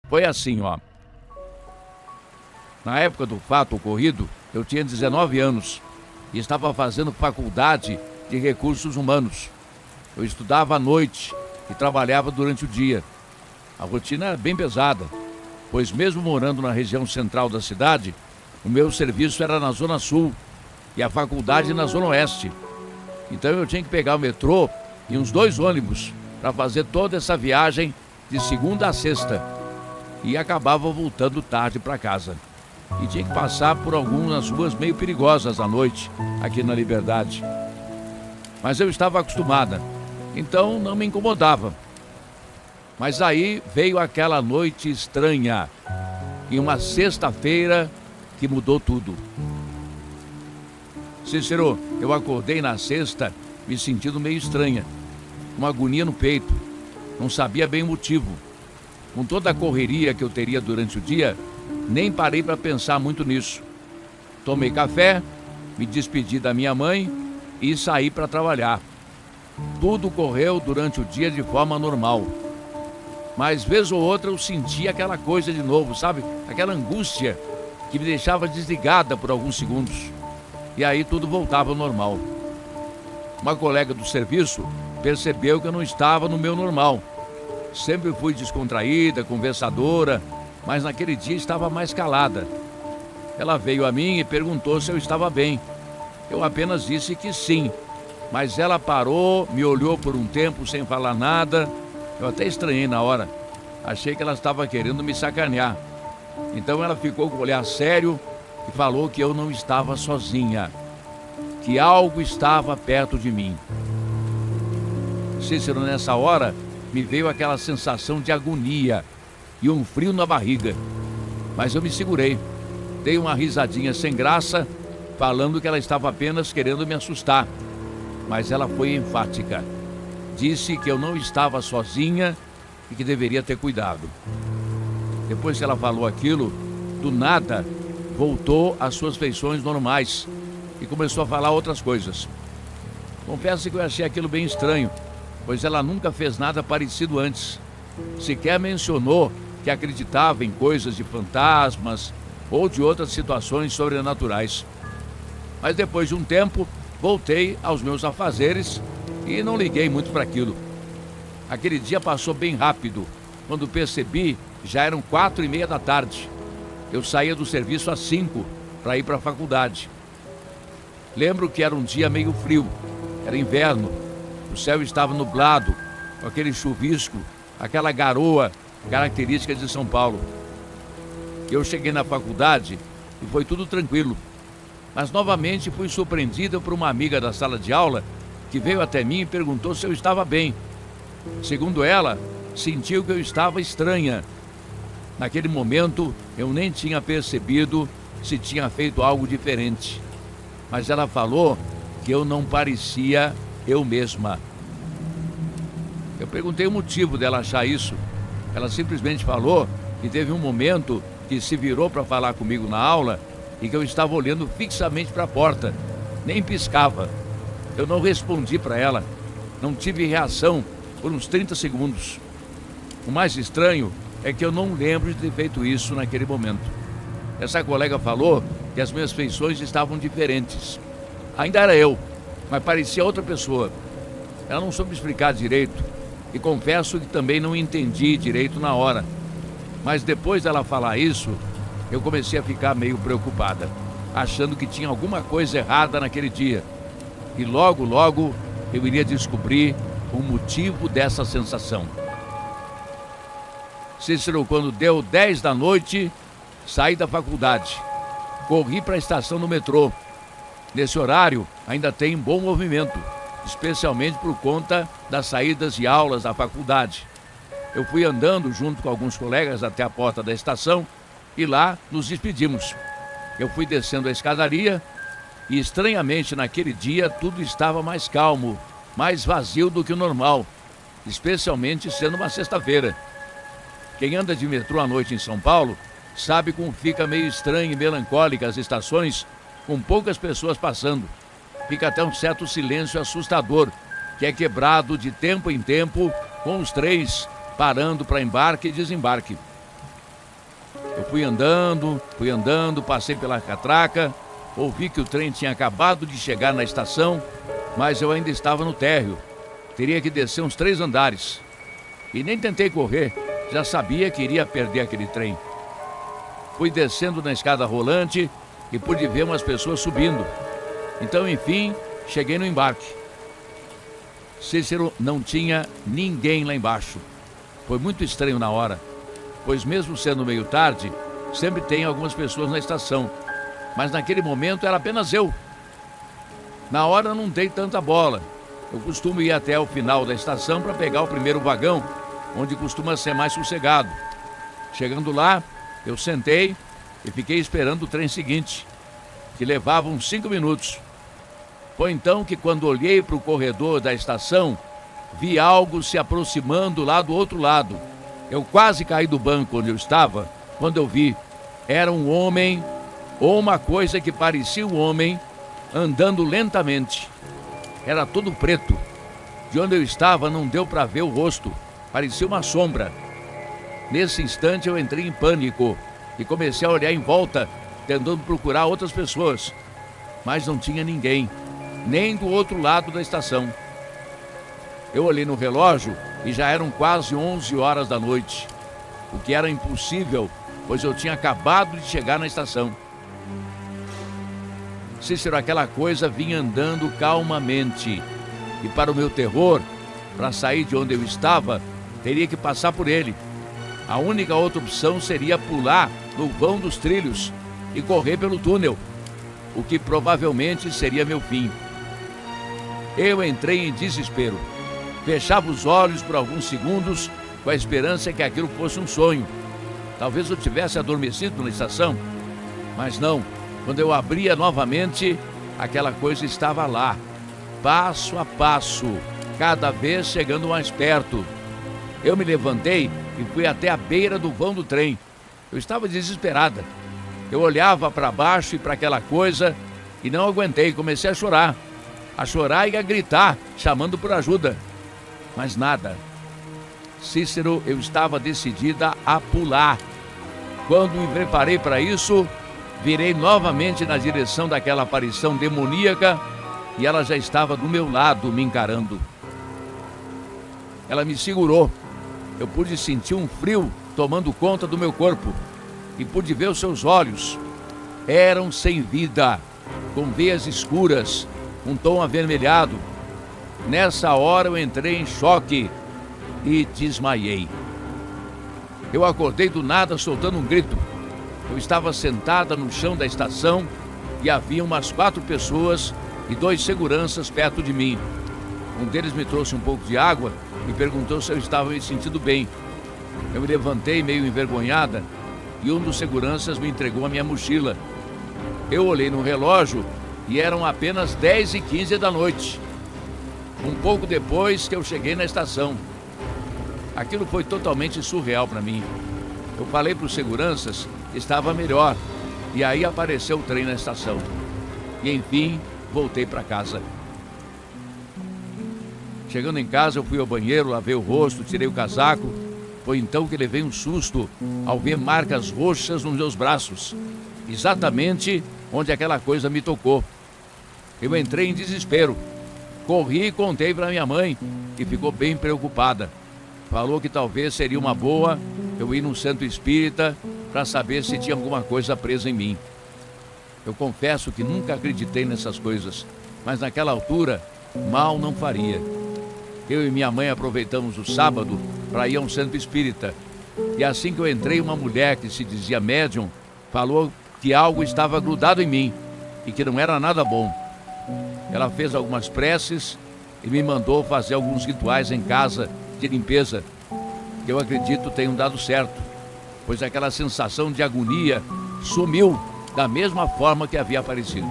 Foi assim, ó. Na época do fato ocorrido, eu tinha 19 anos e estava fazendo faculdade de recursos humanos. Eu estudava à noite e trabalhava durante o dia. A rotina era bem pesada, pois mesmo morando na região central da cidade, o meu serviço era na Zona Sul e a faculdade na Zona Oeste. Então eu tinha que pegar o metrô e uns 2 ônibus para fazer toda essa viagem de segunda a sexta. E acabava voltando tarde para casa. E tinha que passar por algumas ruas meio perigosas à noite, aqui na Liberdade. Mas eu estava acostumada, então não me incomodava. Mas aí veio aquela noite estranha, em uma sexta-feira que mudou tudo. Cícero, eu acordei na sexta me sentindo meio estranha, uma agonia no peito, não sabia bem o motivo. Com toda a correria que eu teria durante o dia, nem parei para pensar muito nisso. Tomei café, me despedi da minha mãe e saí para trabalhar. Tudo correu durante o dia de forma normal. Mas vez ou outra eu sentia aquela coisa de novo, sabe? Aquela angústia que me deixava desligada por alguns segundos. E aí tudo voltava ao normal. Uma colega do serviço percebeu que eu não estava no meu normal. Sempre fui descontraída, conversadora, mas naquele dia estava mais calada. Ela veio a mim e perguntou se eu estava bem. Eu apenas disse que sim, mas ela parou, me olhou por um tempo sem falar nada. Eu até estranhei na hora. Achei que ela estava querendo me sacanear. Então ela ficou com o olhar sério e falou que eu não estava sozinha, que algo estava perto de mim. Cícero, nessa hora, me veio aquela sensação de agonia e um frio na barriga. Mas eu me segurei, dei uma risadinha sem graça, falando que ela estava apenas querendo me assustar. Mas ela foi enfática. Disse que eu não estava sozinha e que deveria ter cuidado. Depois que ela falou aquilo, do nada, voltou às suas feições normais e começou a falar outras coisas. Confesso que eu achei aquilo bem estranho, pois ela nunca fez nada parecido antes. Sequer mencionou que acreditava em coisas de fantasmas ou de outras situações sobrenaturais. Mas depois de um tempo, voltei aos meus afazeres e não liguei muito para aquilo. Aquele dia passou bem rápido. Quando percebi, já eram 4:30 da tarde. Eu saía do serviço às 5 para ir para a faculdade. Lembro que era um dia meio frio, era inverno. O céu estava nublado, com aquele chuvisco, aquela garoa característica de São Paulo. Eu cheguei na faculdade e foi tudo tranquilo. Mas novamente fui surpreendida por uma amiga da sala de aula que veio até mim e perguntou se eu estava bem. Segundo ela, sentiu que eu estava estranha. Naquele momento, eu nem tinha percebido se tinha feito algo diferente. Mas ela falou que eu não parecia eu mesma. Eu perguntei o motivo dela achar isso. Ela simplesmente falou que teve um momento que se virou para falar comigo na aula e que eu estava olhando fixamente para a porta, nem piscava. Eu não respondi para ela, não tive reação por uns 30 segundos. O mais estranho é que eu não lembro de ter feito isso naquele momento. Essa colega falou que as minhas feições estavam diferentes. Ainda era eu, mas parecia outra pessoa. Ela não soube explicar direito e confesso que também não entendi direito na hora. Mas depois dela falar isso, eu comecei a ficar meio preocupada, achando que tinha alguma coisa errada naquele dia. E logo, logo, eu iria descobrir o motivo dessa sensação. Cícero, quando deu 10 da noite, saí da faculdade. Corri para a estação do metrô. Nesse horário, ainda tem bom movimento, especialmente por conta das saídas de aulas da faculdade. Eu fui andando junto com alguns colegas até a porta da estação e lá nos despedimos. Eu fui descendo a escadaria e, estranhamente, naquele dia, tudo estava mais calmo, mais vazio do que o normal, especialmente sendo uma sexta-feira. Quem anda de metrô à noite em São Paulo sabe como fica meio estranho e melancólica as estações, com poucas pessoas passando. Fica até um certo silêncio assustador, que é quebrado de tempo em tempo com os trens parando para embarque e desembarque. Eu fui andando, passei pela catraca, ouvi que o trem tinha acabado de chegar na estação, mas eu ainda estava no térreo. Teria que descer uns 3 andares. E nem tentei correr, já sabia que iria perder aquele trem. Fui descendo na escada rolante e pude ver umas pessoas subindo. Então, enfim, cheguei no embarque. Cícero, não tinha ninguém lá embaixo. Foi muito estranho na hora, pois mesmo sendo meio tarde, sempre tem algumas pessoas na estação. Mas naquele momento era apenas eu. Na hora não dei tanta bola. Eu costumo ir até o final da estação para pegar o primeiro vagão, onde costuma ser mais sossegado. Chegando lá, eu sentei e fiquei esperando o trem seguinte, que levava uns 5 minutos. Foi então que, quando olhei para o corredor da estação, vi algo se aproximando lá do outro lado. Eu quase caí do banco onde eu estava, quando eu vi. Era um homem, ou uma coisa que parecia um homem, andando lentamente. Era todo preto. De onde eu estava não deu para ver o rosto, parecia uma sombra. Nesse instante eu entrei em pânico e comecei a olhar em volta, tentando procurar outras pessoas. Mas não tinha ninguém, nem do outro lado da estação. Eu olhei no relógio e já eram quase 11 horas da noite, o que era impossível, pois eu tinha acabado de chegar na estação. Cícero, aquela coisa vinha andando calmamente, e para o meu terror, para sair de onde eu estava, teria que passar por ele. A única outra opção seria pular no vão dos trilhos e correr pelo túnel, o que provavelmente seria meu fim. Eu entrei em desespero. Fechava os olhos por alguns segundos com a esperança que aquilo fosse um sonho. Talvez eu tivesse adormecido na estação, mas não. Quando eu abria novamente, aquela coisa estava lá, passo a passo, cada vez chegando mais perto. Eu me levantei e fui até a beira do vão do trem. Eu estava desesperada. Eu olhava para baixo e para aquela coisa e não aguentei, comecei a chorar e a gritar, chamando por ajuda. Mas nada. Cícero, eu estava decidida a pular. Quando me preparei para isso, virei novamente na direção daquela aparição demoníaca e ela já estava do meu lado, me encarando. Ela me segurou. Eu pude sentir um frio tomando conta do meu corpo e pude ver os seus olhos. Eram sem vida, com veias escuras, um tom avermelhado. Nessa hora eu entrei em choque e desmaiei. Eu acordei do nada soltando um grito. Eu estava sentada no chão da estação e havia umas 4 pessoas e 2 seguranças perto de mim. Um deles me trouxe um pouco de água e perguntou se eu estava me sentindo bem. Eu me levantei meio envergonhada e um dos seguranças me entregou a minha mochila. Eu olhei no relógio e eram apenas 10h15 da noite. Um pouco depois que eu cheguei na estação. Aquilo foi totalmente surreal para mim. Eu falei para os seguranças que estava melhor e aí apareceu o trem na estação. E enfim, voltei para casa. Chegando em casa, eu fui ao banheiro, lavei o rosto, tirei o casaco. Foi então que levei um susto ao ver marcas roxas nos meus braços, exatamente onde aquela coisa me tocou. Eu entrei em desespero. Corri e contei para minha mãe, que ficou bem preocupada. Falou que talvez seria uma boa eu ir num centro espírita para saber se tinha alguma coisa presa em mim. Eu confesso que nunca acreditei nessas coisas, mas naquela altura, mal não faria. Eu e minha mãe aproveitamos o sábado para ir a um centro espírita. E assim que eu entrei, uma mulher que se dizia médium falou que algo estava grudado em mim e que não era nada bom. Ela fez algumas preces e me mandou fazer alguns rituais em casa de limpeza, que eu acredito tenham dado certo, pois aquela sensação de agonia sumiu da mesma forma que havia aparecido.